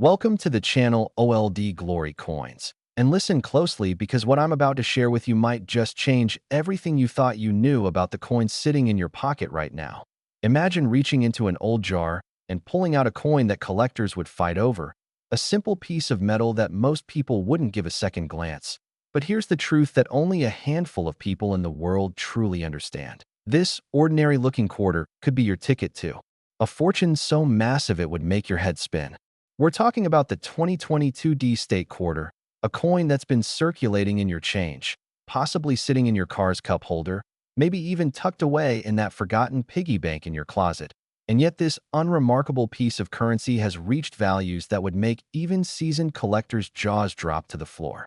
Welcome to the channel OLD Glory Coins. And listen closely because what I'm about to share with you might just change everything you thought you knew about the coins sitting in your pocket right now. Imagine reaching into an old jar and pulling out a coin that collectors would fight over, a simple piece of metal that most people wouldn't give a second glance. But here's the truth that only a handful of people in the world truly understand. This ordinary-looking quarter could be your ticket to a fortune so massive it would make your head spin. We're talking about the 2022 D-State Quarter, a coin that's been circulating in your change, possibly sitting in your car's cup holder, maybe even tucked away in that forgotten piggy bank in your closet. And yet this unremarkable piece of currency has reached values that would make even seasoned collectors' jaws drop to the floor.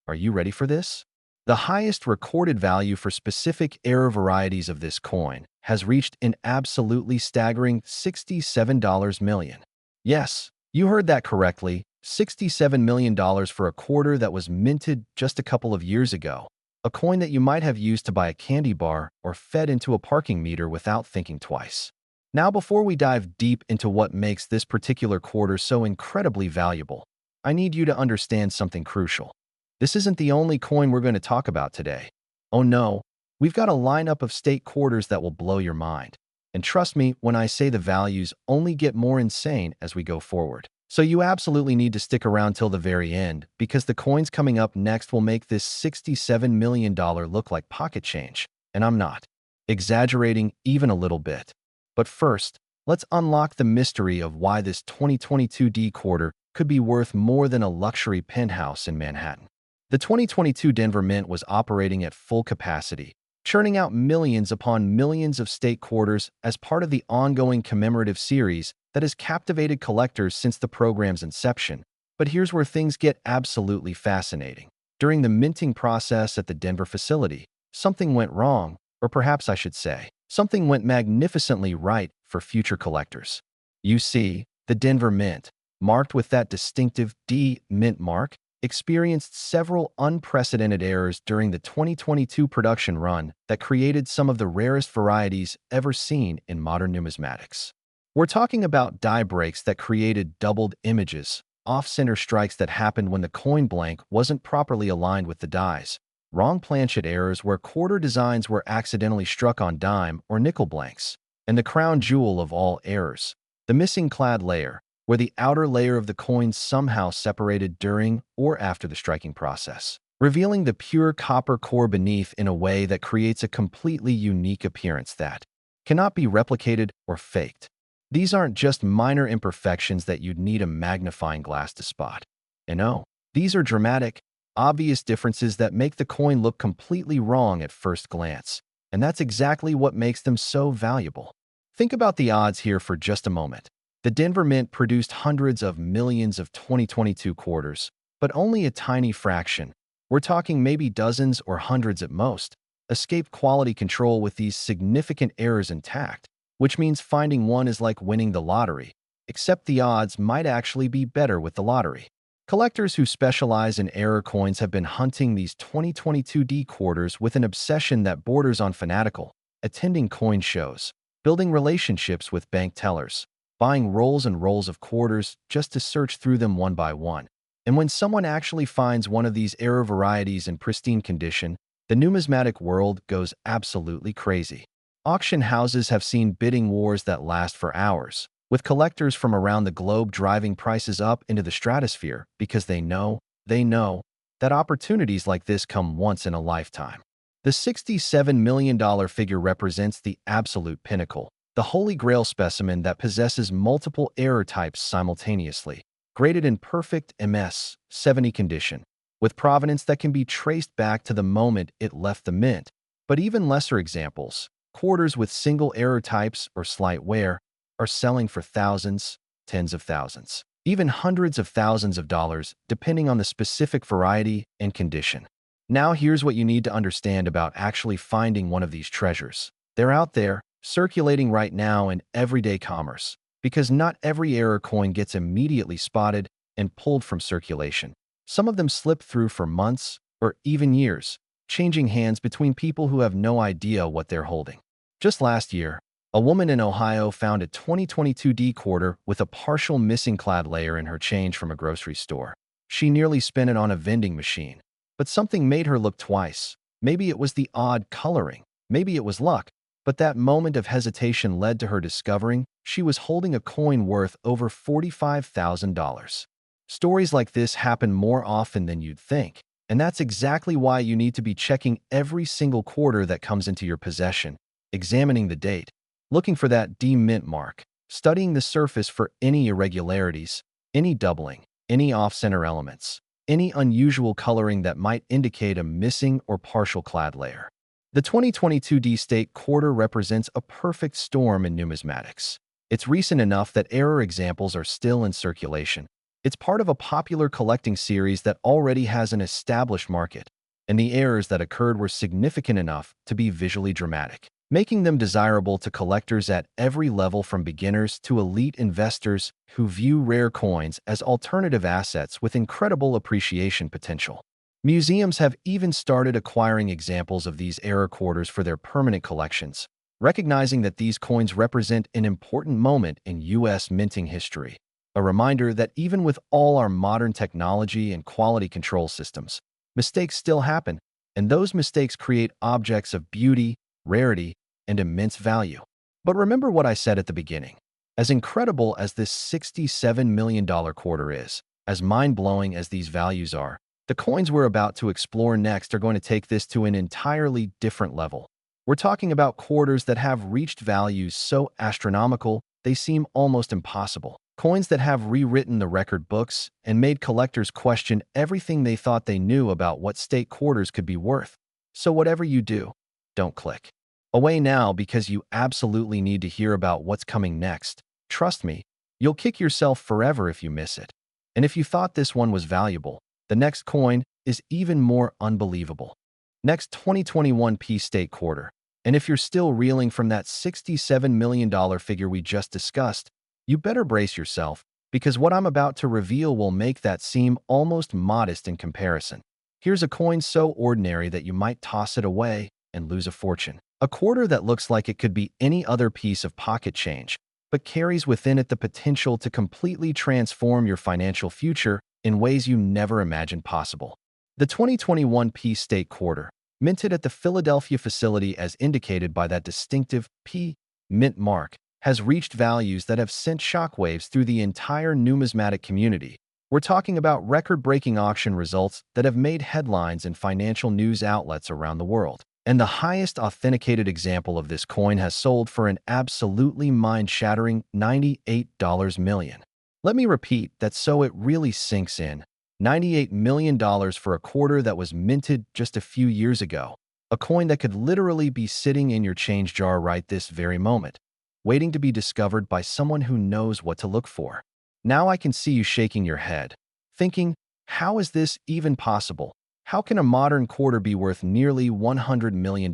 Are you ready for this? The highest recorded value for specific era varieties of this coin has reached an absolutely staggering $67 million. Yes, you heard that correctly, $67 million for a quarter that was minted just a couple of years ago, a coin that you might have used to buy a candy bar or fed into a parking meter without thinking twice. Now, before we dive deep into what makes this particular quarter so incredibly valuable, I need you to understand something crucial. This isn't the only coin we're going to talk about today. Oh no, we've got a lineup of state quarters that will blow your mind. And trust me when I say the values only get more insane as we go forward. So you absolutely need to stick around till the very end because the coins coming up next will make this $67 million look like pocket change. And I'm not exaggerating even a little bit. But first, let's unlock the mystery of why this 2022 D quarter could be worth more than a luxury penthouse in Manhattan. The 2022 Denver Mint was operating at full capacity, churning out millions upon millions of state quarters as part of the ongoing commemorative series that has captivated collectors since the program's inception. But here's where things get absolutely fascinating. During the minting process at the Denver facility, something went wrong, or perhaps I should say, something went magnificently right for future collectors. You see, the Denver Mint, marked with that distinctive D Mint mark, experienced several unprecedented errors during the 2022 production run that created some of the rarest varieties ever seen in modern numismatics. We're talking about die breaks that created doubled images, off-center strikes that happened when the coin blank wasn't properly aligned with the dies, wrong planchet errors where quarter designs were accidentally struck on dime or nickel blanks, and the crown jewel of all errors, the missing clad layer, where the outer layer of the coin somehow separated during or after the striking process, revealing the pure copper core beneath in a way that creates a completely unique appearance that cannot be replicated or faked. These aren't just minor imperfections that you'd need a magnifying glass to spot. And no, these are dramatic, obvious differences that make the coin look completely wrong at first glance. And that's exactly what makes them so valuable. Think about the odds here for just a moment. The Denver Mint produced hundreds of millions of 2022 quarters, but only a tiny fraction, we're talking maybe dozens or hundreds at most, escaped quality control with these significant errors intact, which means finding one is like winning the lottery, except the odds might actually be better with the lottery. Collectors who specialize in error coins have been hunting these 2022 D quarters with an obsession that borders on fanatical, attending coin shows, building relationships with bank tellers, buying rolls and rolls of quarters just to search through them one by one. And when someone actually finds one of these error varieties in pristine condition, the numismatic world goes absolutely crazy. Auction houses have seen bidding wars that last for hours, with collectors from around the globe driving prices up into the stratosphere because they know that opportunities like this come once in a lifetime. The $67 million figure represents the absolute pinnacle, the holy grail specimen that possesses multiple error types simultaneously, graded in perfect MS 70 condition, with provenance that can be traced back to the moment it left the mint. But even lesser examples, quarters with single error types or slight wear, are selling for thousands, tens of thousands, even hundreds of thousands of dollars, depending on the specific variety and condition. Now here's what you need to understand about actually finding one of these treasures. They're out there, circulating right now in everyday commerce, because not every error coin gets immediately spotted and pulled from circulation. Some of them slip through for months or even years, changing hands between people who have no idea what they're holding. Just last year, A woman in Ohio found a 2022 D quarter with a partial missing clad layer in her change from a grocery store. She nearly spent it on a vending machine, but something made her look twice. Maybe it was the odd coloring, maybe it was luck, but that moment of hesitation led to her discovering she was holding a coin worth over $45,000. Stories like this happen more often than you'd think, and that's exactly why you need to be checking every single quarter that comes into your possession, examining the date, looking for that D mint mark, studying the surface for any irregularities, any doubling, any off-center elements, any unusual coloring that might indicate a missing or partial clad layer. The 2022 D State quarter represents a perfect storm in numismatics. It's recent enough that error examples are still in circulation. It's part of a popular collecting series that already has an established market, and the errors that occurred were significant enough to be visually dramatic, making them desirable to collectors at every level from beginners to elite investors who view rare coins as alternative assets with incredible appreciation potential. Museums have even started acquiring examples of these error quarters for their permanent collections, recognizing that these coins represent an important moment in U.S. minting history. A reminder that even with all our modern technology and quality control systems, mistakes still happen, and those mistakes create objects of beauty, rarity, and immense value. But remember what I said at the beginning. As incredible as this $67 million quarter is, as mind-blowing as these values are, the coins we're about to explore next are going to take this to an entirely different level. We're talking about quarters that have reached values so astronomical they seem almost impossible. Coins that have rewritten the record books and made collectors question everything they thought they knew about what state quarters could be worth. So whatever you do, don't click away now because you absolutely need to hear about what's coming next. Trust me, you'll kick yourself forever if you miss it. And if you thought this one was valuable, the next coin is even more unbelievable. Next, 2021 P State quarter. And if you're still reeling from that $67 million figure we just discussed, you better brace yourself, because what I'm about to reveal will make that seem almost modest in comparison. Here's a coin so ordinary that you might toss it away and lose a fortune. A quarter that looks like it could be any other piece of pocket change, but carries within it the potential to completely transform your financial future in ways you never imagined possible. The 2021 P State quarter, minted at the Philadelphia facility as indicated by that distinctive P mint mark, has reached values that have sent shockwaves through the entire numismatic community. We're talking about record-breaking auction results that have made headlines in financial news outlets around the world. And the highest authenticated example of this coin has sold for an absolutely mind-shattering $98 million. Let me repeat that so it really sinks in. $98 million for a quarter that was minted just a few years ago. A coin that could literally be sitting in your change jar right this very moment, waiting to be discovered by someone who knows what to look for. Now I can see you shaking your head, thinking, how is this even possible? How can a modern quarter be worth nearly $100 million?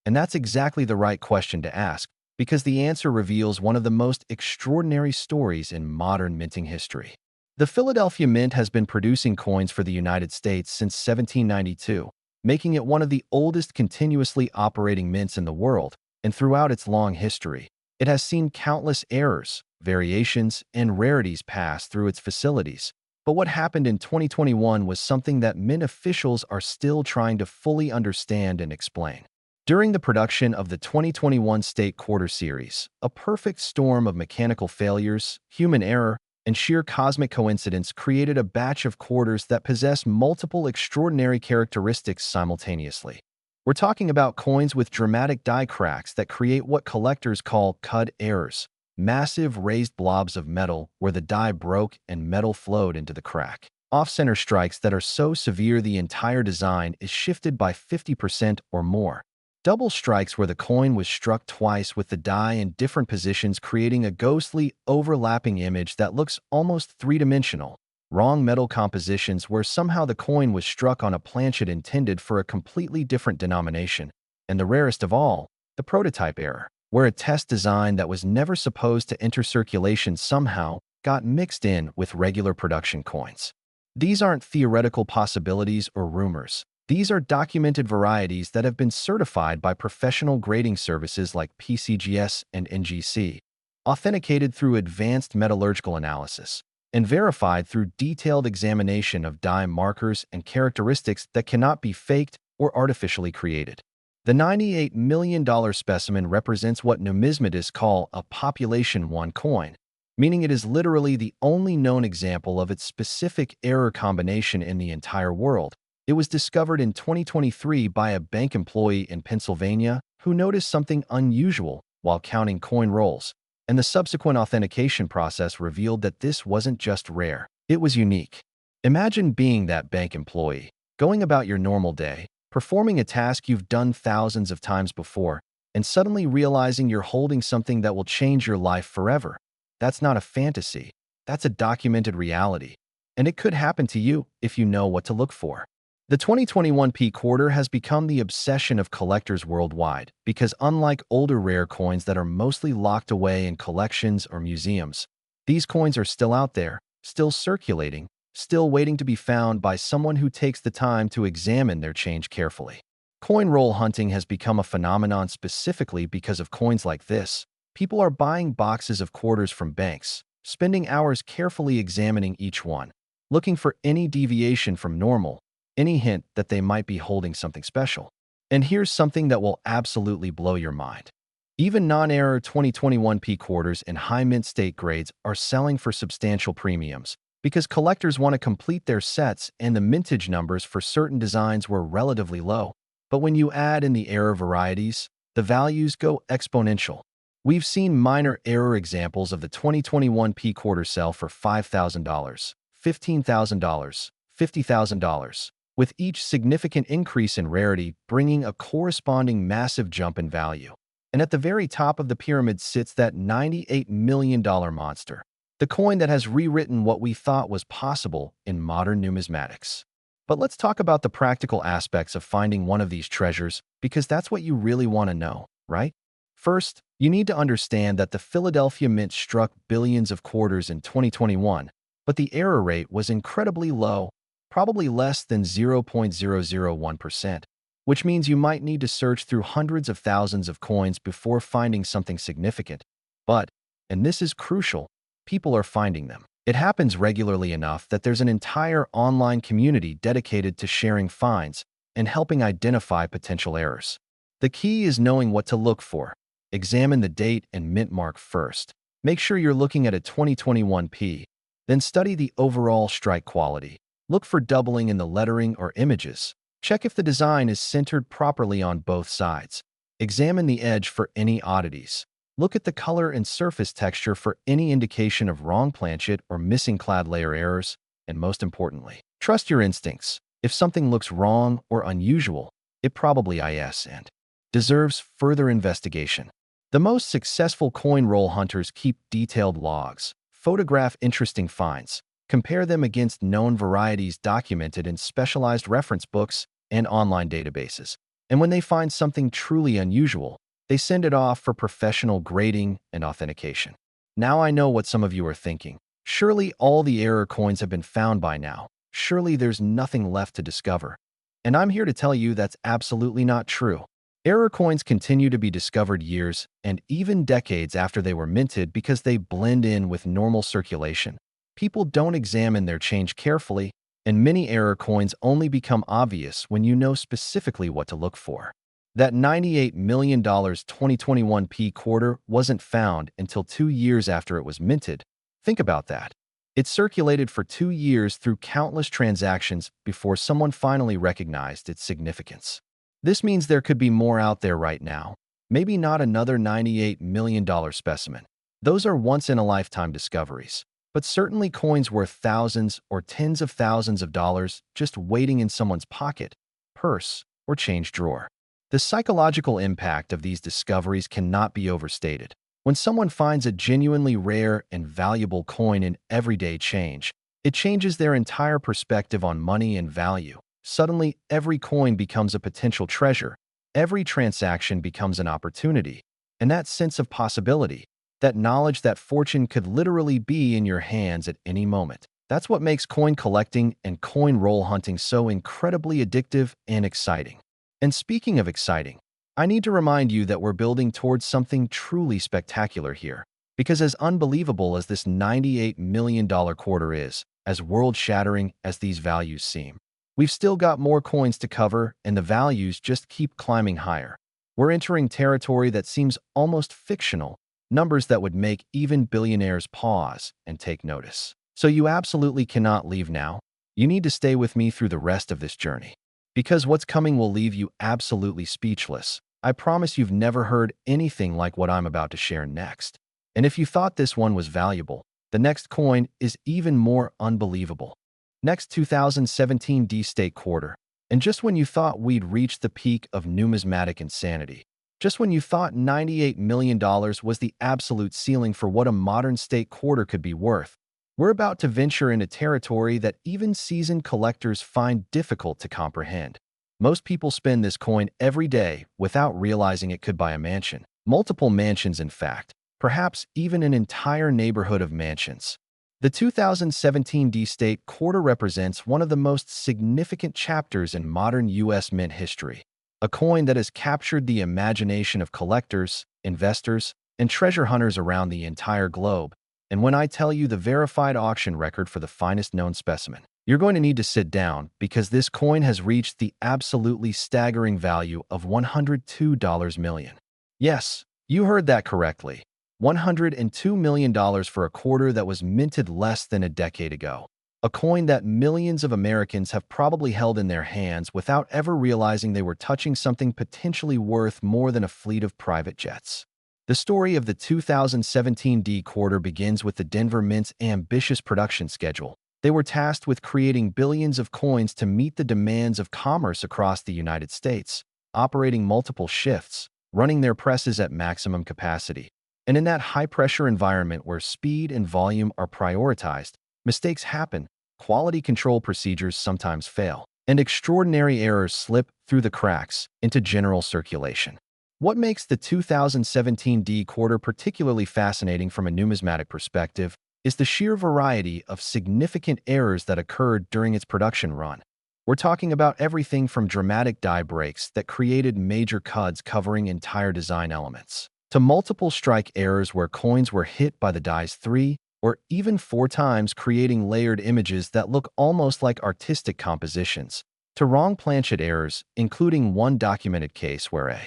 And that's exactly the right question to ask, because the answer reveals one of the most extraordinary stories in modern minting history. The Philadelphia Mint has been producing coins for the United States since 1792, making it one of the oldest continuously operating mints in the world, and throughout its long history, it has seen countless errors, variations, and rarities pass through its facilities. But what happened in 2021 was something that mint officials are still trying to fully understand and explain. During the production of the 2021 State Quarter Series, a perfect storm of mechanical failures, human error, and sheer cosmic coincidence created a batch of quarters that possess multiple extraordinary characteristics simultaneously. We're talking about coins with dramatic die cracks that create what collectors call cud errors, massive raised blobs of metal where the die broke and metal flowed into the crack. Off-center strikes that are so severe the entire design is shifted by 50% or more. Double strikes where the coin was struck twice with the die in different positions, creating a ghostly, overlapping image that looks almost three-dimensional. Wrong metal compositions where somehow the coin was struck on a planchet intended for a completely different denomination. And the rarest of all, the prototype error, where a test design that was never supposed to enter circulation somehow got mixed in with regular production coins. These aren't theoretical possibilities or rumors. These are documented varieties that have been certified by professional grading services like PCGS and NGC, authenticated through advanced metallurgical analysis, and verified through detailed examination of die markers and characteristics that cannot be faked or artificially created. The $98 million specimen represents what numismatists call a population 1 coin, meaning it is literally the only known example of its specific error combination in the entire world. It was discovered in 2023 by a bank employee in Pennsylvania who noticed something unusual while counting coin rolls, and the subsequent authentication process revealed that this wasn't just rare, it was unique. Imagine being that bank employee, going about your normal day, performing a task you've done thousands of times before, and suddenly realizing you're holding something that will change your life forever. That's not a fantasy, that's a documented reality, and it could happen to you if you know what to look for. The 2021 P quarter has become the obsession of collectors worldwide because unlike older rare coins that are mostly locked away in collections or museums, these coins are still out there, still circulating, still waiting to be found by someone who takes the time to examine their change carefully. Coin roll hunting has become a phenomenon specifically because of coins like this. People are buying boxes of quarters from banks, spending hours carefully examining each one, looking for any deviation from normal, any hint that they might be holding something special. And here's something that will absolutely blow your mind. Even non-error 2021 P quarters in high mint state grades are selling for substantial premiums because collectors want to complete their sets and the mintage numbers for certain designs were relatively low. But when you add in the error varieties, the values go exponential. We've seen minor error examples of the 2021 P quarter sell for $5,000, $15,000, $50,000, with each significant increase in rarity bringing a corresponding massive jump in value. And at the very top of the pyramid sits that $98 million monster, the coin that has rewritten what we thought was possible in modern numismatics. But let's talk about the practical aspects of finding one of these treasures because that's what you really want to know, right? First, you need to understand that the Philadelphia Mint struck billions of quarters in 2021, but the error rate was incredibly low, probably less than 0.001%, which means you might need to search through hundreds of thousands of coins before finding something significant. But, and this is crucial, people are finding them. It happens regularly enough that there's an entire online community dedicated to sharing finds and helping identify potential errors. The key is knowing what to look for. Examine the date and mint mark first. Make sure you're looking at a 2021 P. Then study the overall strike quality. Look for doubling in the lettering or images. Check if the design is centered properly on both sides. Examine the edge for any oddities. Look at the color and surface texture for any indication of wrong planchet or missing clad layer errors. And most importantly, trust your instincts. If something looks wrong or unusual, it probably is and deserves further investigation. The most successful coin roll hunters keep detailed logs, photograph interesting finds, compare them against known varieties documented in specialized reference books and online databases. And when they find something truly unusual, they send it off for professional grading and authentication. Now I know what some of you are thinking. Surely all the error coins have been found by now. Surely there's nothing left to discover. And I'm here to tell you that's absolutely not true. Error coins continue to be discovered years and even decades after they were minted because they blend in with normal circulation. People don't examine their change carefully, and many error coins only become obvious when you know specifically what to look for. That $98 million 2021 P quarter wasn't found until 2 years after it was minted. Think about that. It circulated for 2 years through countless transactions before someone finally recognized its significance. This means there could be more out there right now. Maybe not another $98 million specimen. Those are once-in-a-lifetime discoveries. But certainly coins worth thousands or tens of thousands of dollars just waiting in someone's pocket, purse, or change drawer. The psychological impact of these discoveries cannot be overstated. When someone finds a genuinely rare and valuable coin in everyday change, it changes their entire perspective on money and value. Suddenly, every coin becomes a potential treasure. Every transaction becomes an opportunity. And that sense of possibility, that knowledge that fortune could literally be in your hands at any moment, That's what makes coin collecting and coin roll hunting so incredibly addictive and exciting. And speaking of exciting, I need to remind you that we're building towards something truly spectacular here. Because as unbelievable as this $98 million quarter is, as world-shattering as these values seem, we've still got more coins to cover and the values just keep climbing higher. We're entering territory that seems almost fictional, numbers that would make even billionaires pause and take notice. So you absolutely cannot leave now. You need to stay with me through the rest of this journey. Because what's coming will leave you absolutely speechless. I promise you've never heard anything like what I'm about to share next. And if you thought this one was valuable, the next coin is even more unbelievable. Next 2017 D-State quarter. And just when you thought we'd reached the peak of numismatic insanity, just when you thought $98 million was the absolute ceiling for what a modern state quarter could be worth, we're about to venture into territory that even seasoned collectors find difficult to comprehend. Most people spend this coin every day without realizing it could buy a mansion. Multiple mansions, in fact. Perhaps even an entire neighborhood of mansions. The 2017 D-State quarter represents one of the most significant chapters in modern U.S. mint history. A coin that has captured the imagination of collectors, investors, and treasure hunters around the entire globe. And when I tell you the verified auction record for the finest known specimen, you're going to need to sit down because this coin has reached the absolutely staggering value of $102 million. Yes, you heard that correctly. $102 million for a quarter that was minted less than a decade ago. A coin that millions of Americans have probably held in their hands without ever realizing they were touching something potentially worth more than a fleet of private jets. The story of the 2017 D quarter begins with the Denver Mint's ambitious production schedule. They were tasked with creating billions of coins to meet the demands of commerce across the United States, operating multiple shifts, running their presses at maximum capacity. And in that high-pressure environment where speed and volume are prioritized, mistakes happen, quality control procedures sometimes fail, and extraordinary errors slip through the cracks into general circulation. What makes the 2017 D quarter particularly fascinating from a numismatic perspective is the sheer variety of significant errors that occurred during its production run. We're talking about everything from dramatic die breaks that created major cuts covering entire design elements, to multiple strike errors where coins were hit by the dies 3 or even 4 times, creating layered images that look almost like artistic compositions, to wrong planchet errors, including one documented case where a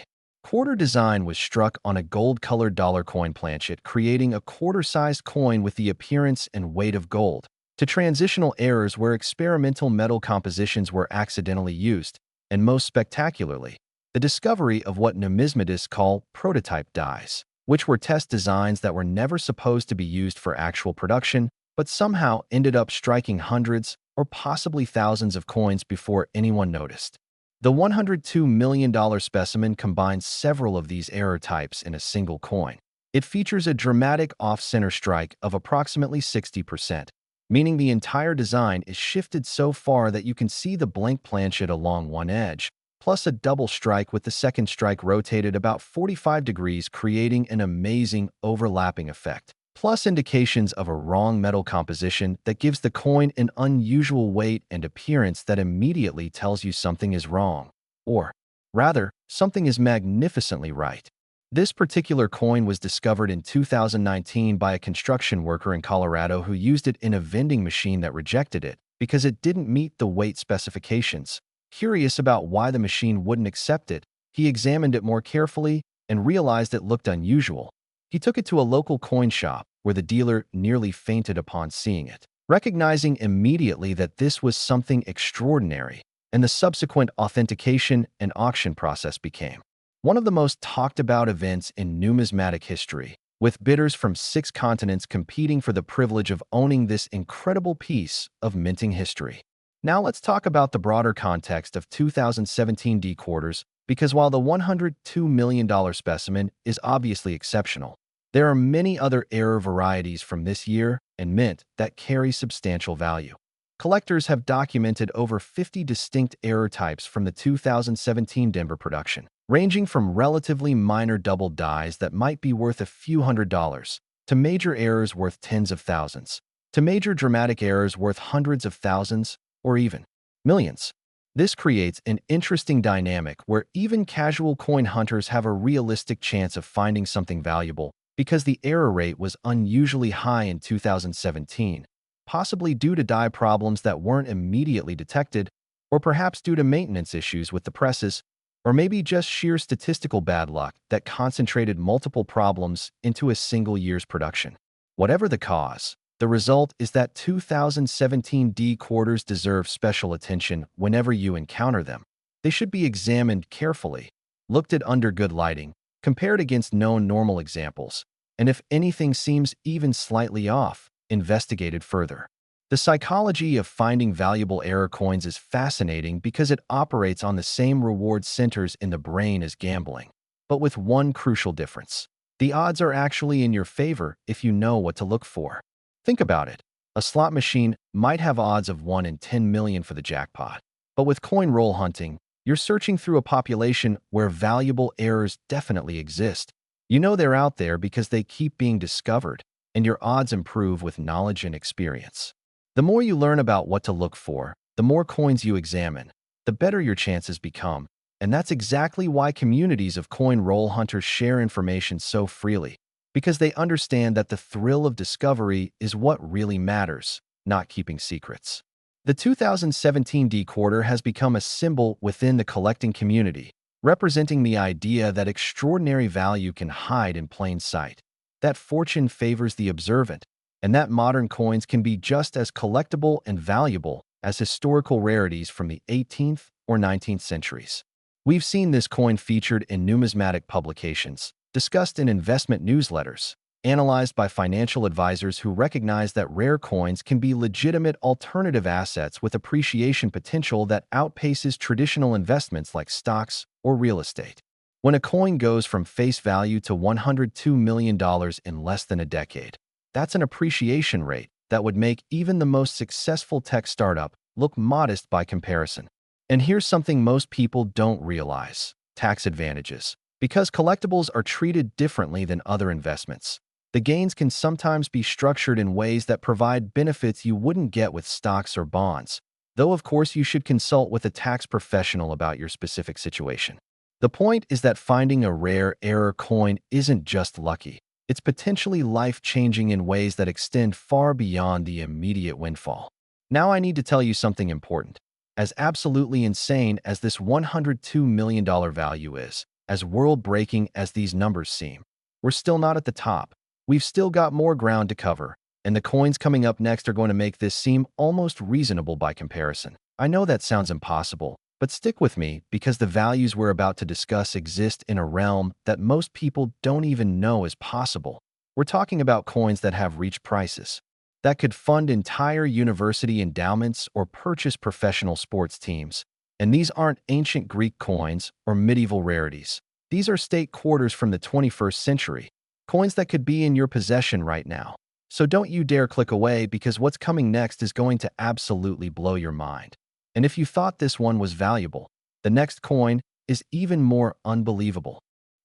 quarter design was struck on a gold-colored dollar coin planchet, creating a quarter-sized coin with the appearance and weight of gold, to transitional errors where experimental metal compositions were accidentally used, and most spectacularly, the discovery of what numismatists call prototype dies, which were test designs that were never supposed to be used for actual production, but somehow ended up striking hundreds or possibly thousands of coins before anyone noticed. The $102 million specimen combines several of these error types in a single coin. It features a dramatic off-center strike of approximately 60%, meaning the entire design is shifted so far that you can see the blank planchet along one edge, plus a double strike with the second strike rotated about 45 degrees, creating an amazing overlapping effect, plus indications of a wrong metal composition that gives the coin an unusual weight and appearance that immediately tells you something is wrong, or rather, something is magnificently right. This particular coin was discovered in 2019 by a construction worker in Colorado who used it in a vending machine that rejected it because it didn't meet the weight specifications. Curious about why the machine wouldn't accept it, he examined it more carefully and realized it looked unusual. He took it to a local coin shop, where the dealer nearly fainted upon seeing it, recognizing immediately that this was something extraordinary, and the subsequent authentication and auction process became one of the most talked about events in numismatic history, with bidders from 6 continents competing for the privilege of owning this incredible piece of minting history. Now let's talk about the broader context of 2017 D quarters, because while the $102 million specimen is obviously exceptional, there are many other error varieties from this year and mint that carry substantial value. Collectors have documented over 50 distinct error types from the 2017 Denver production, ranging from relatively minor double dies that might be worth a few $100s, to major errors worth tens of thousands. to major dramatic errors worth hundreds of thousands or even millions. This creates an interesting dynamic where even casual coin hunters have a realistic chance of finding something valuable because the error rate was unusually high in 2017, possibly due to die problems that weren't immediately detected, or perhaps due to maintenance issues with the presses, or maybe just sheer statistical bad luck that concentrated multiple problems into a single year's production. Whatever the cause, the result is that 2017 D quarters deserve special attention whenever you encounter them. They should be examined carefully, looked at under good lighting, compared against known normal examples, and if anything seems even slightly off, investigated further. The psychology of finding valuable error coins is fascinating because it operates on the same reward centers in the brain as gambling, but with one crucial difference. The odds are actually in your favor if you know what to look for. Think about it. A slot machine might have odds of 1 in 10 million for the jackpot, but with coin roll hunting, you're searching through a population where valuable errors definitely exist. You know they're out there because they keep being discovered, and your odds improve with knowledge and experience. The more you learn about what to look for, the more coins you examine, the better your chances become. And that's exactly why communities of coin roll hunters share information so freely, because they understand that the thrill of discovery is what really matters, not keeping secrets. The 2017 D quarter has become a symbol within the collecting community, representing the idea that extraordinary value can hide in plain sight, that fortune favors the observant, and that modern coins can be just as collectible and valuable as historical rarities from the 18th or 19th centuries. We've seen this coin featured in numismatic publications, discussed in investment newsletters, analyzed by financial advisors who recognize that rare coins can be legitimate alternative assets with appreciation potential that outpaces traditional investments like stocks or real estate. When a coin goes from face value to $102 million in less than a decade, that's an appreciation rate that would make even the most successful tech startup look modest by comparison. And here's something most people don't realize: tax advantages. Because collectibles are treated differently than other investments, the gains can sometimes be structured in ways that provide benefits you wouldn't get with stocks or bonds, though of course you should consult with a tax professional about your specific situation. The point is that finding a rare error coin isn't just lucky. It's potentially life-changing in ways that extend far beyond the immediate windfall. Now I need to tell you something important. As absolutely insane as this $102 million value is, as world-breaking as these numbers seem, we're still not at the top. We've still got more ground to cover, and the coins coming up next are going to make this seem almost reasonable by comparison. I know that sounds impossible, but stick with me because the values we're about to discuss exist in a realm that most people don't even know is possible. We're talking about coins that have reached prices that could fund entire university endowments or purchase professional sports teams. And these aren't ancient Greek coins or medieval rarities. These are state quarters from the 21st century, coins that could be in your possession right now. So don't you dare click away because what's coming next is going to absolutely blow your mind. And if you thought this one was valuable, the next coin is even more unbelievable.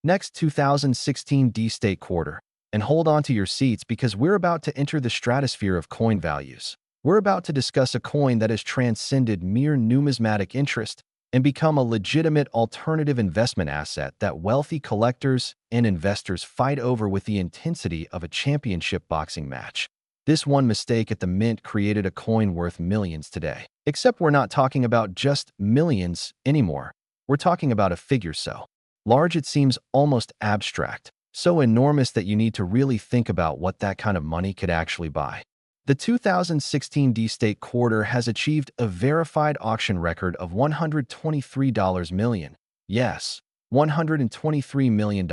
Next, 2016 D State Quarter. And hold on to your seats because we're about to enter the stratosphere of coin values. We're about to discuss a coin that has transcended mere numismatic interest and become a legitimate alternative investment asset that wealthy collectors and investors fight over with the intensity of a championship boxing match. This one mistake at the mint created a coin worth millions today. Except we're not talking about just millions anymore. We're talking about a figure so large it seems almost abstract, so enormous that you need to really think about what that kind of money could actually buy. The 2016 D State Quarter has achieved a verified auction record of $123 million. Yes, $123 million,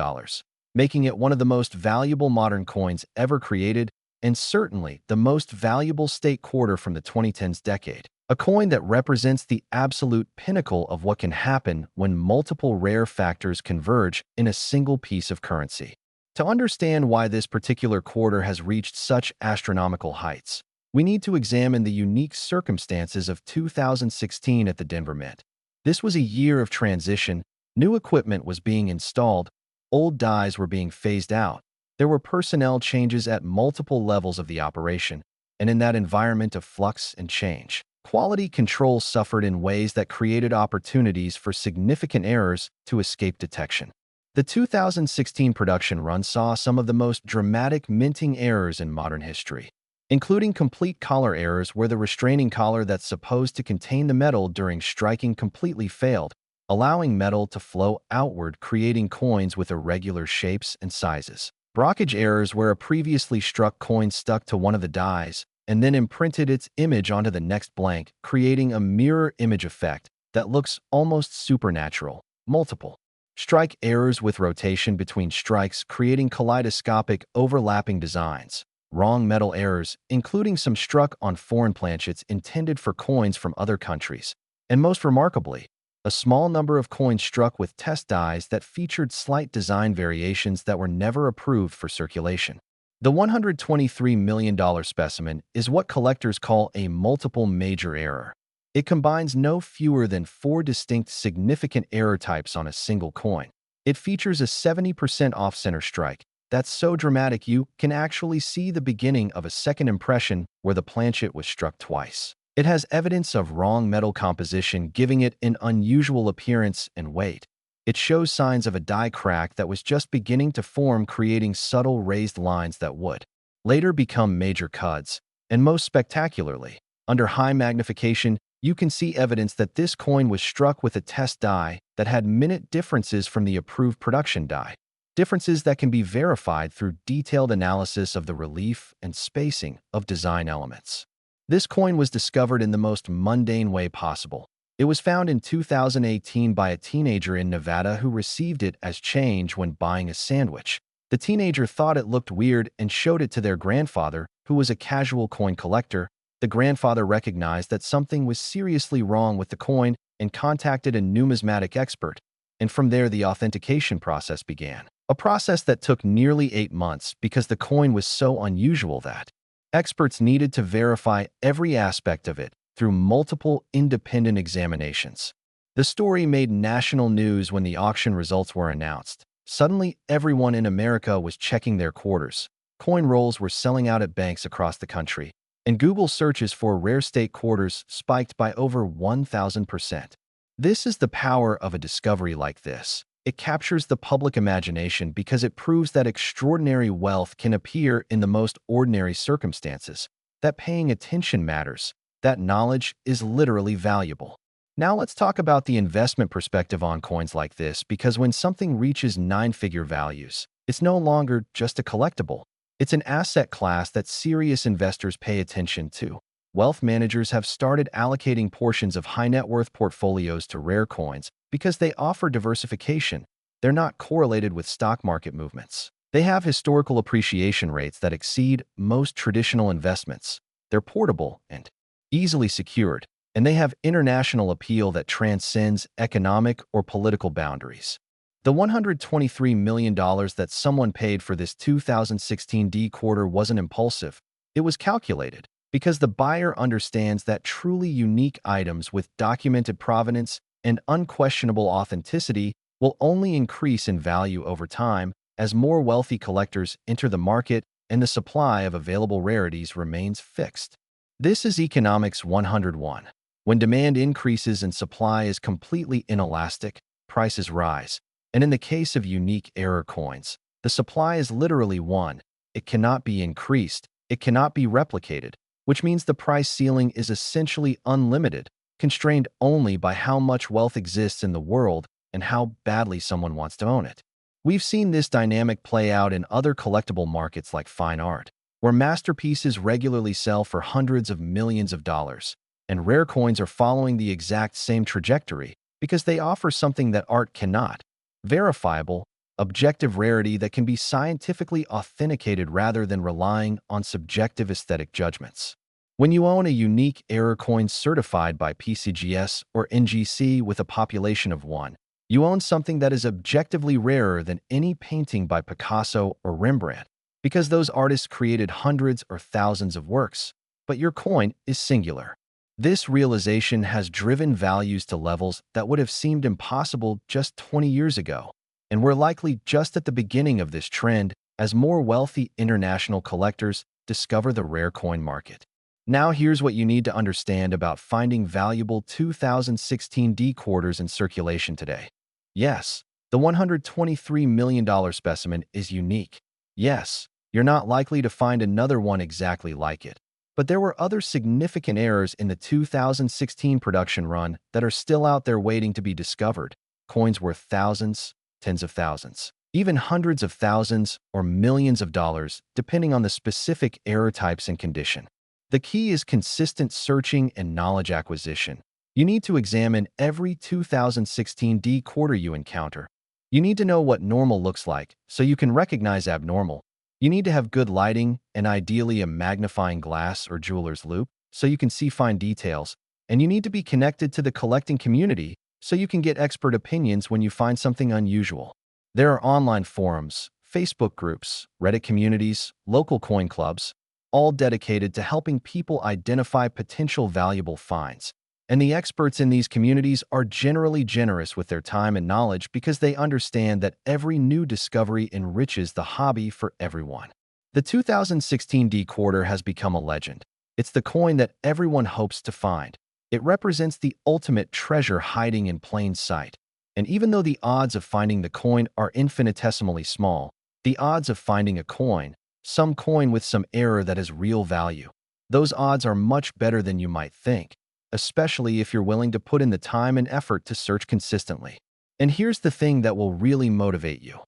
making it one of the most valuable modern coins ever created and certainly the most valuable state quarter from the 2010s decade. A coin that represents the absolute pinnacle of what can happen when multiple rare factors converge in a single piece of currency. To understand why this particular quarter has reached such astronomical heights, we need to examine the unique circumstances of 2016 at the Denver Mint. This was a year of transition. New equipment was being installed, old dies were being phased out, there were personnel changes at multiple levels of the operation, And in that environment of flux and change, quality control suffered in ways that created opportunities for significant errors to escape detection. The 2016 production run saw some of the most dramatic minting errors in modern history, including complete collar errors where the restraining collar that's supposed to contain the metal during striking completely failed, allowing metal to flow outward, creating coins with irregular shapes and sizes. Blockage errors where a previously struck coin stuck to one of the dies and then imprinted its image onto the next blank, creating a mirror image effect that looks almost supernatural. Multiple strike errors with rotation between strikes, creating kaleidoscopic overlapping designs. Wrong metal errors, including some struck on foreign planchets intended for coins from other countries. And most remarkably, a small number of coins struck with test dies that featured slight design variations that were never approved for circulation. The $123 million specimen is what collectors call a multiple major error. It combines no fewer than 4 distinct significant error types on a single coin. It features a 70% off-center strike. That's so dramatic you can actually see the beginning of a second impression where the planchet was struck twice. It has evidence of wrong metal composition, giving it an unusual appearance and weight. It shows signs of a die crack that was just beginning to form, creating subtle raised lines that would later become major cuts. And most spectacularly, under high magnification, you can see evidence that this coin was struck with a test die that had minute differences from the approved production die. Differences that can be verified through detailed analysis of the relief and spacing of design elements. This coin was discovered in the most mundane way possible. It was found in 2018 by a teenager in Nevada who received it as change when buying a sandwich. The teenager thought it looked weird and showed it to their grandfather, who was a casual coin collector. The grandfather recognized that something was seriously wrong with the coin and contacted a numismatic expert. And from there, the authentication process began. A process that took nearly 8 months because the coin was so unusual that experts needed to verify every aspect of it through multiple independent examinations. The story made national news when the auction results were announced. Suddenly, everyone in America was checking their quarters. Coin rolls were selling out at banks across the country, and Google searches for rare state quarters spiked by over 1,000%. This is the power of a discovery like this. It captures the public imagination because it proves that extraordinary wealth can appear in the most ordinary circumstances, that paying attention matters, that knowledge is literally valuable. Now let's talk about the investment perspective on coins like this, because when something reaches 9-figure values, it's no longer just a collectible. It's an asset class that serious investors pay attention to. Wealth managers have started allocating portions of high-net-worth portfolios to rare coins because they offer diversification. They're not correlated with stock market movements. They have historical appreciation rates that exceed most traditional investments. They're portable and easily secured, and they have international appeal that transcends economic or political boundaries. The $123 million that someone paid for this 2016 D quarter wasn't impulsive. It was calculated, because the buyer understands that truly unique items with documented provenance and unquestionable authenticity will only increase in value over time as more wealthy collectors enter the market and the supply of available rarities remains fixed. This is Economics 101. When demand increases and supply is completely inelastic, prices rise. And in the case of unique error coins, the supply is literally one. It cannot be increased. It cannot be replicated, which means the price ceiling is essentially unlimited, constrained only by how much wealth exists in the world and how badly someone wants to own it. We've seen this dynamic play out in other collectible markets like fine art, where masterpieces regularly sell for hundreds of millions of dollars, and rare coins are following the exact same trajectory because they offer something that art cannot: verifiable, objective rarity that can be scientifically authenticated rather than relying on subjective aesthetic judgments. When you own a unique error coin certified by PCGS or NGC with a population of 1, you own something that is objectively rarer than any painting by Picasso or Rembrandt, because those artists created hundreds or thousands of works, but your coin is singular. This realization has driven values to levels that would have seemed impossible just 20 years ago, and we're likely just at the beginning of this trend as more wealthy international collectors discover the rare coin market. Now here's what you need to understand about finding valuable 2016 D quarters in circulation today. Yes, the $123 million specimen is unique. Yes, you're not likely to find another one exactly like it. But there were other significant errors in the 2016 production run that are still out there waiting to be discovered. Coins worth thousands, tens of thousands, even hundreds of thousands or millions of dollars, depending on the specific error types and condition. The key is consistent searching and knowledge acquisition. You need to examine every 2016 D quarter you encounter. You need to know what normal looks like so you can recognize abnormal. You need to have good lighting and ideally a magnifying glass or jeweler's loupe so you can see fine details. And you need to be connected to the collecting community so you can get expert opinions when you find something unusual. There are online forums, Facebook groups, Reddit communities, local coin clubs, all dedicated to helping people identify potential valuable finds. And the experts in these communities are generally generous with their time and knowledge because they understand that every new discovery enriches the hobby for everyone. The 2016 D quarter has become a legend. It's the coin that everyone hopes to find. It represents the ultimate treasure hiding in plain sight. And even though the odds of finding the coin are infinitesimally small, the odds of finding a coin, some coin with some error that has real value, those odds are much better than you might think, especially if you're willing to put in the time and effort to search consistently. And here's the thing that will really motivate you.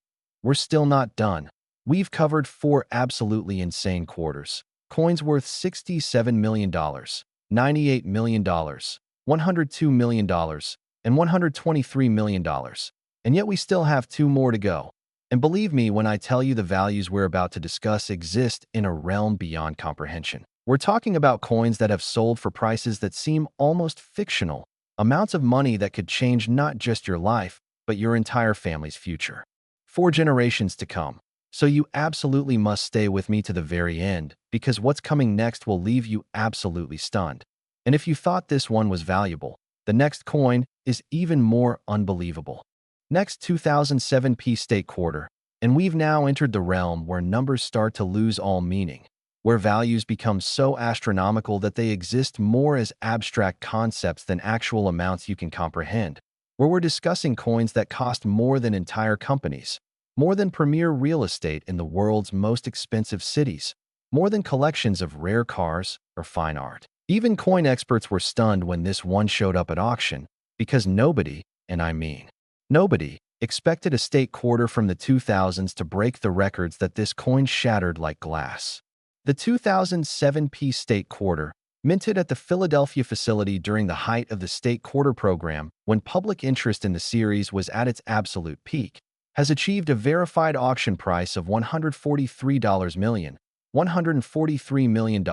We're still not done. We've covered 4 absolutely insane quarters. Coins worth $67 million, $98 million, $102 million, and $123 million. And yet we still have 2 more to go. And believe me when I tell you the values we're about to discuss exist in a realm beyond comprehension. We're talking about coins that have sold for prices that seem almost fictional, amounts of money that could change not just your life, but your entire family's future. 4 generations to come. So you absolutely must stay with me to the very end, because what's coming next will leave you absolutely stunned. And if you thought this one was valuable, the next coin is even more unbelievable. Next, 2007 P State Quarter, and we've now entered the realm where numbers start to lose all meaning, where values become so astronomical that they exist more as abstract concepts than actual amounts you can comprehend, where we're discussing coins that cost more than entire companies, more than premier real estate in the world's most expensive cities, more than collections of rare cars or fine art. Even coin experts were stunned when this one showed up at auction, because nobody, and I mean nobody, expected a state quarter from the 2000s to break the records that this coin shattered like glass. The 2007 P State Quarter, minted at the Philadelphia facility during the height of the State Quarter program when public interest in the series was at its absolute peak, has achieved a verified auction price of $143 million, $143 million,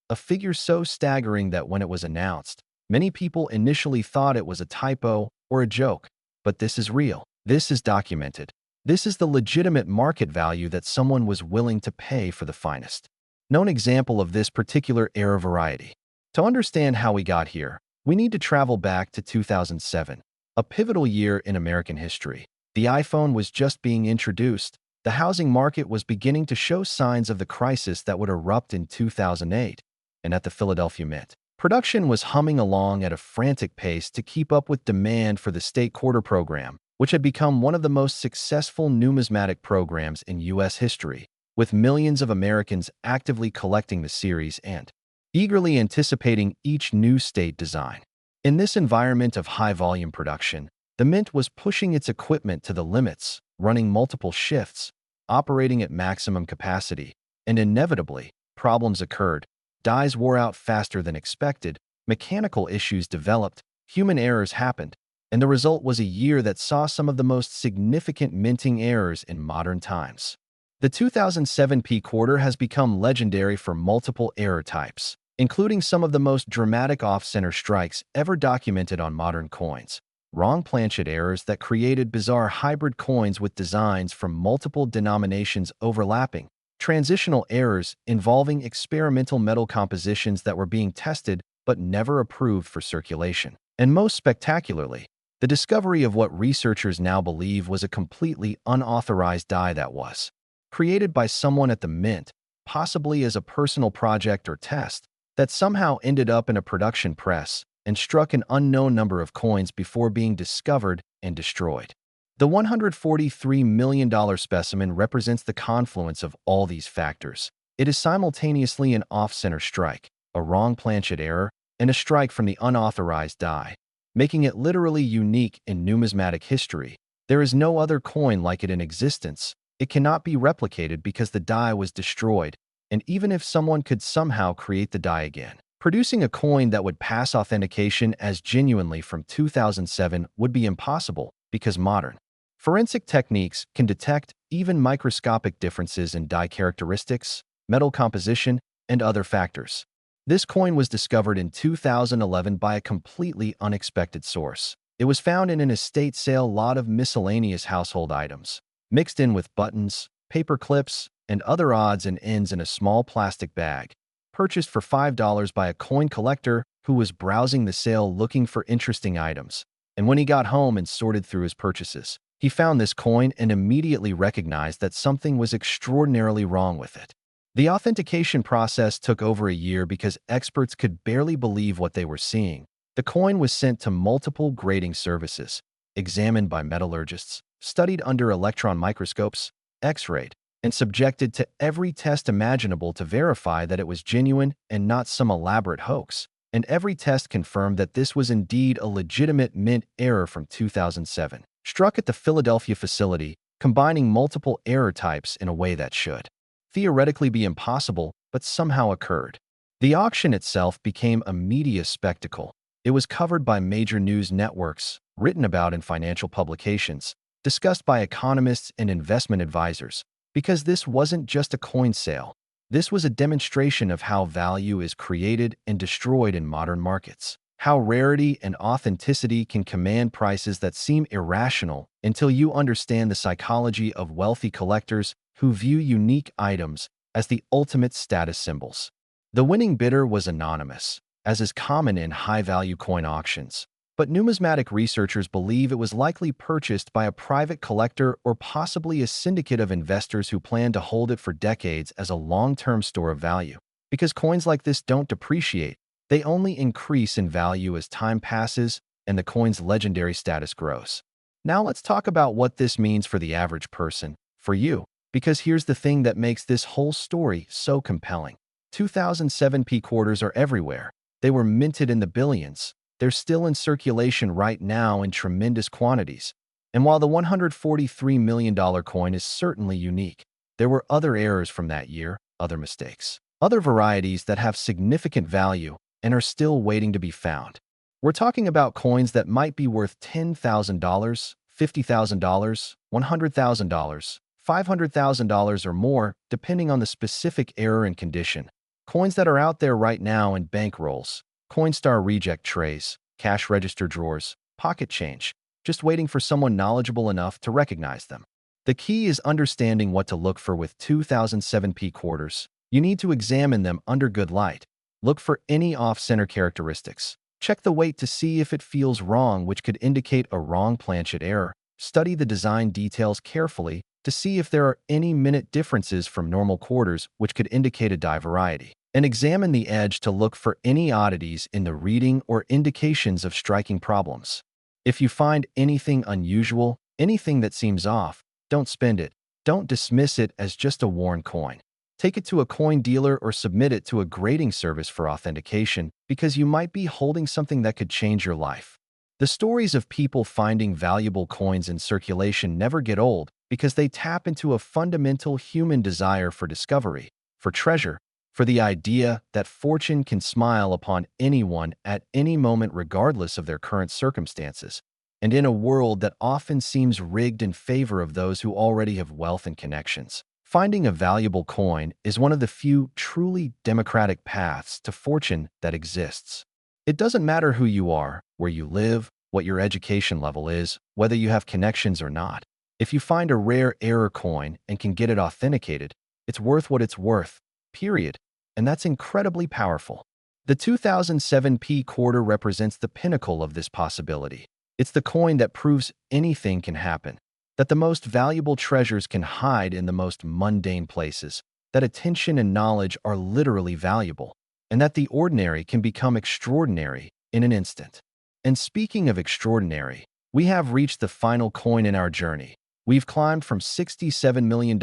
a figure so staggering that when it was announced, many people initially thought it was a typo or a joke. But this is real. This is documented. This is the legitimate market value that someone was willing to pay for the finest known example of this particular era variety. To understand how we got here, we need to travel back to 2007, a pivotal year in American history. The iPhone was just being introduced. The housing market was beginning to show signs of the crisis that would erupt in 2008. And at the Philadelphia Mint, production was humming along at a frantic pace to keep up with demand for the State Quarter program, which had become one of the most successful numismatic programs in U.S. history, with millions of Americans actively collecting the series and eagerly anticipating each new state design. In this environment of high-volume production, the Mint was pushing its equipment to the limits, running multiple shifts, operating at maximum capacity, and inevitably, problems occurred. Dies wore out faster than expected, mechanical issues developed, human errors happened, and the result was a year that saw some of the most significant minting errors in modern times. The 2007 P Quarter has become legendary for multiple error types, including some of the most dramatic off-center strikes ever documented on modern coins. Wrong planchet errors that created bizarre hybrid coins with designs from multiple denominations overlapping. Transitional errors involving experimental metal compositions that were being tested but never approved for circulation. And most spectacularly, the discovery of what researchers now believe was a completely unauthorized die that was created by someone at the Mint, possibly as a personal project or test, that somehow ended up in a production press and struck an unknown number of coins before being discovered and destroyed. The $143 million specimen represents the confluence of all these factors. It is simultaneously an off-center strike, a wrong planchet error, and a strike from the unauthorized die, making it literally unique in numismatic history. There is no other coin like it in existence. It cannot be replicated because the die was destroyed, and even if someone could somehow create the die again, producing a coin that would pass authentication as genuinely from 2007 would be impossible because modern forensic techniques can detect even microscopic differences in die characteristics, metal composition, and other factors. This coin was discovered in 2011 by a completely unexpected source. It was found in an estate sale lot of miscellaneous household items, mixed in with buttons, paper clips, and other odds and ends in a small plastic bag, purchased for $5 by a coin collector who was browsing the sale looking for interesting items. And when he got home and sorted through his purchases, he found this coin and immediately recognized that something was extraordinarily wrong with it. The authentication process took over a year because experts could barely believe what they were seeing. The coin was sent to multiple grading services, examined by metallurgists, studied under electron microscopes, X-rayed, and subjected to every test imaginable to verify that it was genuine and not some elaborate hoax. And every test confirmed that this was indeed a legitimate mint error from 2007, struck at the Philadelphia facility, combining multiple error types in a way that should theoretically be impossible, but somehow occurred. The auction itself became a media spectacle. It was covered by major news networks, written about in financial publications, discussed by economists and investment advisors, because this wasn't just a coin sale. This was a demonstration of how value is created and destroyed in modern markets, how rarity and authenticity can command prices that seem irrational until you understand the psychology of wealthy collectors who view unique items as the ultimate status symbols. The winning bidder was anonymous, as is common in high-value coin auctions, but numismatic researchers believe it was likely purchased by a private collector or possibly a syndicate of investors who plan to hold it for decades as a long-term store of value. Because coins like this don't depreciate, they only increase in value as time passes and the coin's legendary status grows. Now let's talk about what this means for the average person, for you, because here's the thing that makes this whole story so compelling. 2007 P quarters are everywhere. They were minted in the billions. They're still in circulation right now in tremendous quantities. And while the $143 million coin is certainly unique, there were other errors from that year, other mistakes, other varieties that have significant value and are still waiting to be found. We're talking about coins that might be worth $10,000, $50,000, $100,000, $500,000 or more, depending on the specific error and condition. Coins that are out there right now in bankrolls, Coinstar reject trays, cash register drawers, pocket change, just waiting for someone knowledgeable enough to recognize them. The key is understanding what to look for with 2007 P quarters. You need to examine them under good light. Look for any off-center characteristics. Check the weight to see if it feels wrong, which could indicate a wrong planchet error. Study the design details carefully to see if there are any minute differences from normal quarters, which could indicate a die variety. And examine the edge to look for any oddities in the reading or indications of striking problems. If you find anything unusual, anything that seems off, don't spend it. Don't dismiss it as just a worn coin. Take it to a coin dealer or submit it to a grading service for authentication, because you might be holding something that could change your life. The stories of people finding valuable coins in circulation never get old because they tap into a fundamental human desire for discovery, for treasure, for the idea that fortune can smile upon anyone at any moment regardless of their current circumstances. And in a world that often seems rigged in favor of those who already have wealth and connections, finding a valuable coin is one of the few truly democratic paths to fortune that exists. It doesn't matter who you are, where you live, what your education level is, whether you have connections or not. If you find a rare error coin and can get it authenticated, it's worth what it's worth, period. And that's incredibly powerful. The 2007 P quarter represents the pinnacle of this possibility. It's the coin that proves anything can happen, that the most valuable treasures can hide in the most mundane places, that attention and knowledge are literally valuable, and that the ordinary can become extraordinary in an instant. And speaking of extraordinary, we have reached the final coin in our journey. We've climbed from $67 million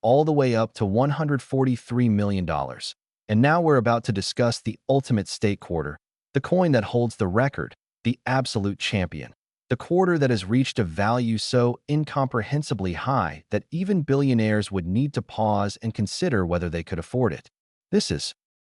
all the way up to $143 million. And now we're about to discuss the ultimate state quarter, the coin that holds the record, the absolute champion. The quarter that has reached a value so incomprehensibly high that even billionaires would need to pause and consider whether they could afford it. This is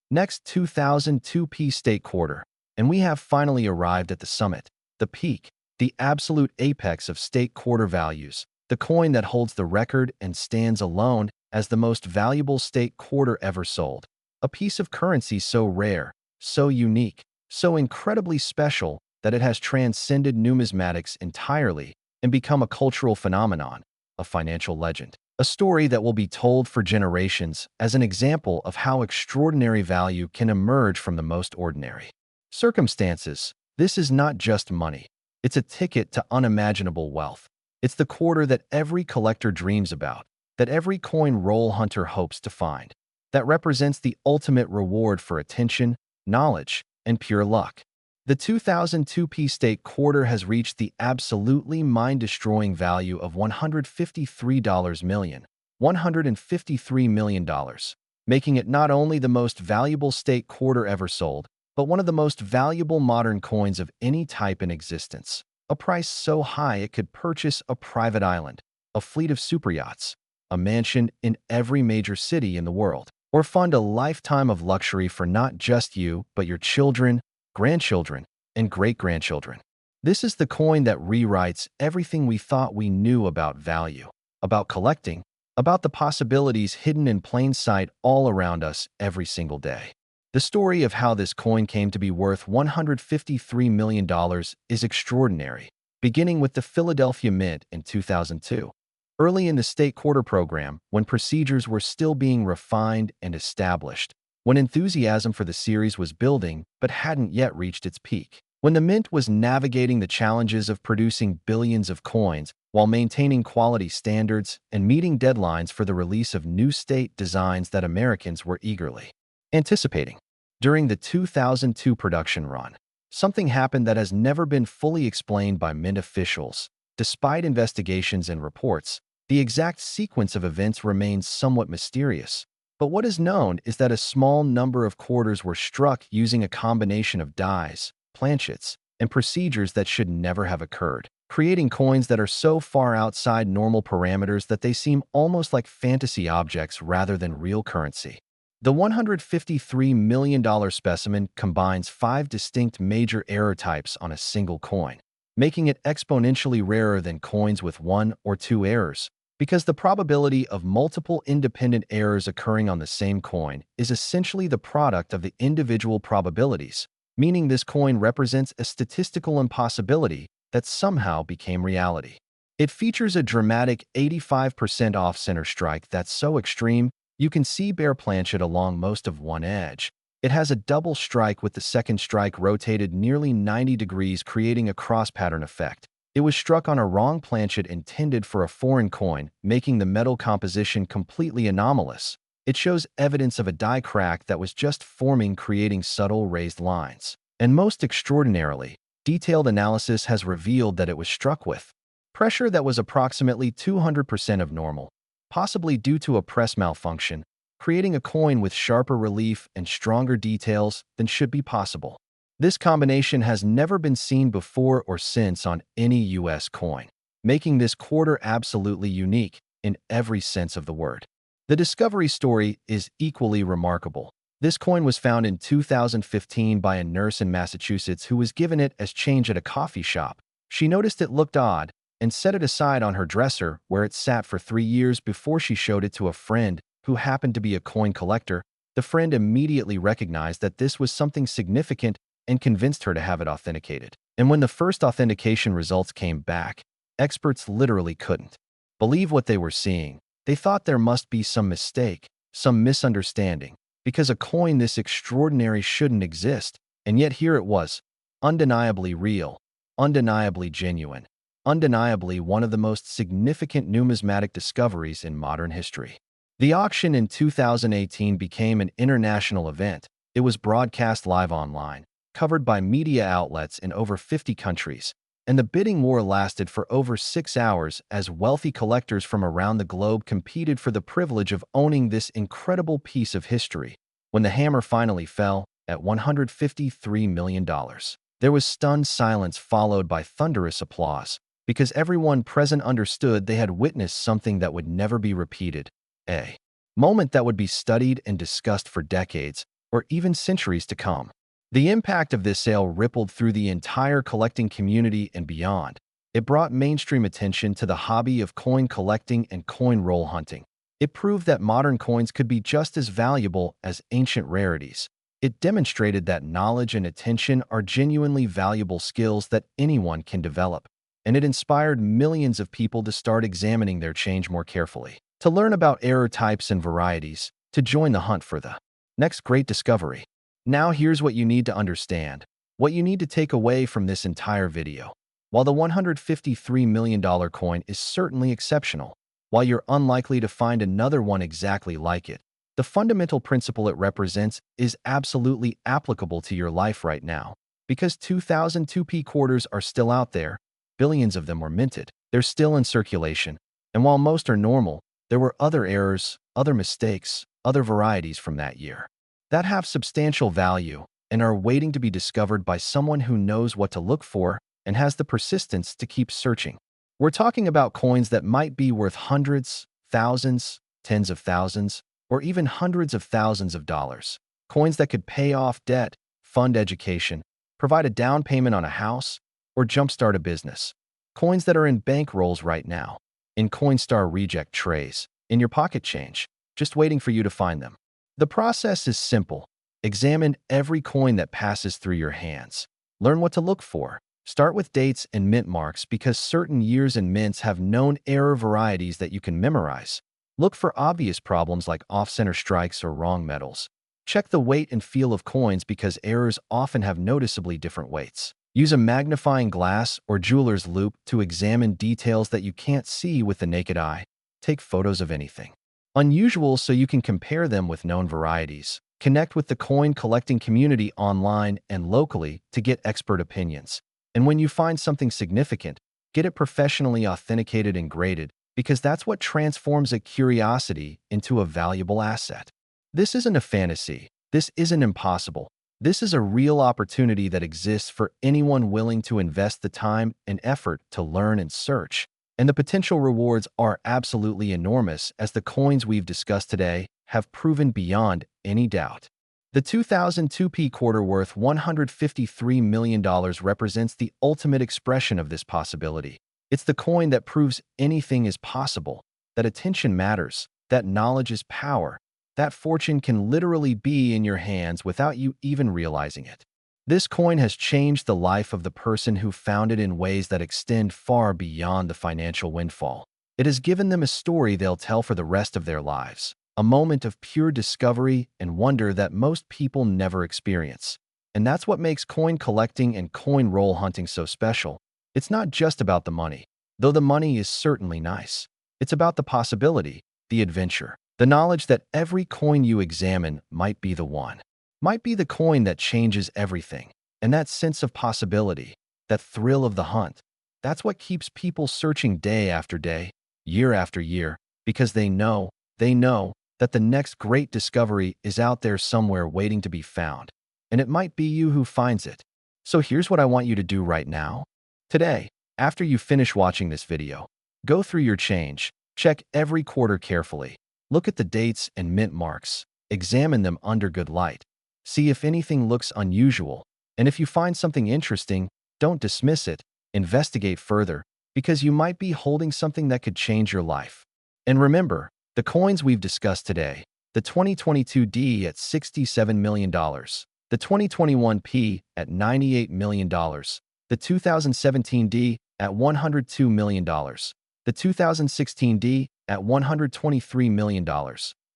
next 2002p state quarter, and we have finally arrived at the summit, the peak, the absolute apex of state quarter values, the coin that holds the record and stands alone as the most valuable state quarter ever sold. A piece of currency so rare, so unique, so incredibly special that it has transcended numismatics entirely and become a cultural phenomenon, a financial legend. A story that will be told for generations as an example of how extraordinary value can emerge from the most ordinary circumstances. This is not just money. It's a ticket to unimaginable wealth. It's the quarter that every collector dreams about, that every coin roll hunter hopes to find, that represents the ultimate reward for attention, knowledge, and pure luck. The 2002p state quarter has reached the absolutely mind-destroying value of $153 million, $153 million, making it not only the most valuable state quarter ever sold, but one of the most valuable modern coins of any type in existence. A price so high it could purchase a private island, a fleet of superyachts, a mansion in every major city in the world, or fund a lifetime of luxury for not just you, but your children, grandchildren, and great-grandchildren. This is the coin that rewrites everything we thought we knew about value, about collecting, about the possibilities hidden in plain sight all around us every single day. The story of how this coin came to be worth $153 million is extraordinary, beginning with the Philadelphia Mint in 2002. Early in the state quarter program, when procedures were still being refined and established, when enthusiasm for the series was building but hadn't yet reached its peak, when the Mint was navigating the challenges of producing billions of coins while maintaining quality standards and meeting deadlines for the release of new state designs that Americans were eagerly anticipating. During the 2002 production run, something happened that has never been fully explained by Mint officials. Despite investigations and reports, the exact sequence of events remains somewhat mysterious. But what is known is that a small number of quarters were struck using a combination of dies, planchets, and procedures that should never have occurred, creating coins that are so far outside normal parameters that they seem almost like fantasy objects rather than real currency. The $153 million specimen combines 5 distinct major error types on a single coin, making it exponentially rarer than coins with 1 or 2 errors, because the probability of multiple independent errors occurring on the same coin is essentially the product of the individual probabilities, meaning this coin represents a statistical impossibility that somehow became reality. It features a dramatic 85% off-center strike that's so extreme you can see bare planchet along most of one edge. It has a double strike with the second strike rotated nearly 90 degrees, creating a cross-pattern effect. It was struck on a wrong planchet intended for a foreign coin, making the metal composition completely anomalous. It shows evidence of a die crack that was just forming, creating subtle raised lines. And most extraordinarily, detailed analysis has revealed that it was struck with pressure that was approximately 200% of normal, possibly due to a press malfunction, creating a coin with sharper relief and stronger details than should be possible. This combination has never been seen before or since on any U.S. coin, making this quarter absolutely unique in every sense of the word. The discovery story is equally remarkable. This coin was found in 2015 by a nurse in Massachusetts who was given it as change at a coffee shop. She noticed it looked odd and set it aside on her dresser, where it sat for 3 years before she showed it to a friend who happened to be a coin collector. The friend immediately recognized that this was something significant and convinced her to have it authenticated. And when the first authentication results came back, experts literally couldn't believe what they were seeing. They thought there must be some mistake, some misunderstanding, because a coin this extraordinary shouldn't exist. And yet here it was, undeniably real, undeniably genuine, undeniably one of the most significant numismatic discoveries in modern history. The auction in 2018 became an international event. It was broadcast live online, covered by media outlets in over 50 countries, and the bidding war lasted for over 6 hours as wealthy collectors from around the globe competed for the privilege of owning this incredible piece of history. When the hammer finally fell, at $153 million, there was stunned silence followed by thunderous applause, because everyone present understood they had witnessed something that would never be repeated. A moment that would be studied and discussed for decades, or even centuries to come. The impact of this sale rippled through the entire collecting community and beyond. It brought mainstream attention to the hobby of coin collecting and coin roll hunting. It proved that modern coins could be just as valuable as ancient rarities. It demonstrated that knowledge and attention are genuinely valuable skills that anyone can develop. And it inspired millions of people to start examining their change more carefully, to learn about error types and varieties, to join the hunt for the next great discovery. Now here's what you need to understand, what you need to take away from this entire video. While the $153 million coin is certainly exceptional, while you're unlikely to find another one exactly like it, the fundamental principle it represents is absolutely applicable to your life right now. Because 2002p quarters are still out there, billions of them were minted, they're still in circulation, and while most are normal, there were other errors, other mistakes, other varieties from that year that have substantial value and are waiting to be discovered by someone who knows what to look for and has the persistence to keep searching. We're talking about coins that might be worth hundreds, thousands, tens of thousands, or even hundreds of thousands of dollars. Coins that could pay off debt, fund education, provide a down payment on a house, or jumpstart a business. Coins that are in bank rolls right now, in Coinstar reject trays, in your pocket change, just waiting for you to find them. The process is simple. Examine every coin that passes through your hands. Learn what to look for. Start with dates and mint marks because certain years and mints have known error varieties that you can memorize. Look for obvious problems like off-center strikes or wrong metals. Check the weight and feel of coins because errors often have noticeably different weights. Use a magnifying glass or jeweler's loupe to examine details that you can't see with the naked eye. Take photos of anything unusual so you can compare them with known varieties. Connect with the coin collecting community online and locally to get expert opinions. And when you find something significant, get it professionally authenticated and graded because that's what transforms a curiosity into a valuable asset. This isn't a fantasy. This isn't impossible. This is a real opportunity that exists for anyone willing to invest the time and effort to learn and search. And the potential rewards are absolutely enormous as the coins we've discussed today have proven beyond any doubt. The 2002p quarter worth $153 million represents the ultimate expression of this possibility. It's the coin that proves anything is possible, that attention matters, that knowledge is power, that fortune can literally be in your hands without you even realizing it. This coin has changed the life of the person who found it in ways that extend far beyond the financial windfall. It has given them a story they'll tell for the rest of their lives, a moment of pure discovery and wonder that most people never experience. And that's what makes coin collecting and coin roll hunting so special. It's not just about the money, though the money is certainly nice. It's about the possibility, the adventure, the knowledge that every coin you examine might be the one. Might be the coin that changes everything. And that sense of possibility, that thrill of the hunt, that's what keeps people searching day after day, year after year, because they know that the next great discovery is out there somewhere waiting to be found. And it might be you who finds it. So here's what I want you to do right now. Today, after you finish watching this video, go through your change, check every quarter carefully, look at the dates and mint marks, examine them under good light. See if anything looks unusual, and if you find something interesting, don't dismiss it, investigate further, because you might be holding something that could change your life. And remember, the coins we've discussed today, the 2022D at $67 million, the 2021P at $98 million, the 2017D at $102 million, the 2016D at $123 million,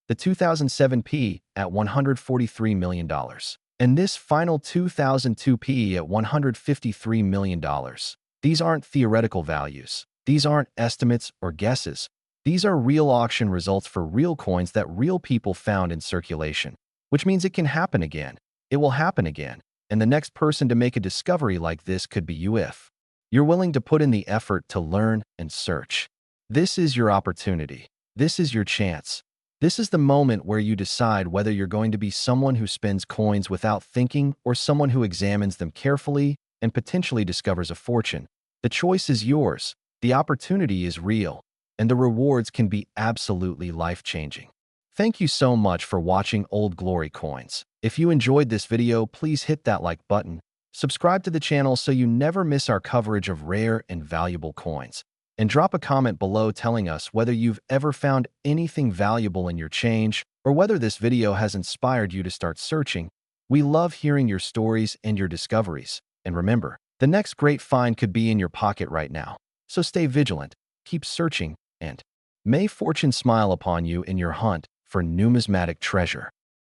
the 2007P at $143 million, and this final 2002P at $153 million. These aren't theoretical values. These aren't estimates or guesses. These are real auction results for real coins that real people found in circulation, which means it can happen again. It will happen again. And the next person to make a discovery like this could be you if you're willing to put in the effort to learn and search. This is your opportunity. This is your chance. This is the moment where you decide whether you're going to be someone who spends coins without thinking or someone who examines them carefully and potentially discovers a fortune. The choice is yours. The opportunity is real, and the rewards can be absolutely life-changing. Thank you so much for watching Old Glory Coins. If you enjoyed this video, please hit that like button, subscribe to the channel so you never miss our coverage of rare and valuable coins, and drop a comment below telling us whether you've ever found anything valuable in your change or whether this video has inspired you to start searching. We love hearing your stories and your discoveries. And remember, the next great find could be in your pocket right now. So stay vigilant, keep searching, and may fortune smile upon you in your hunt for numismatic treasure.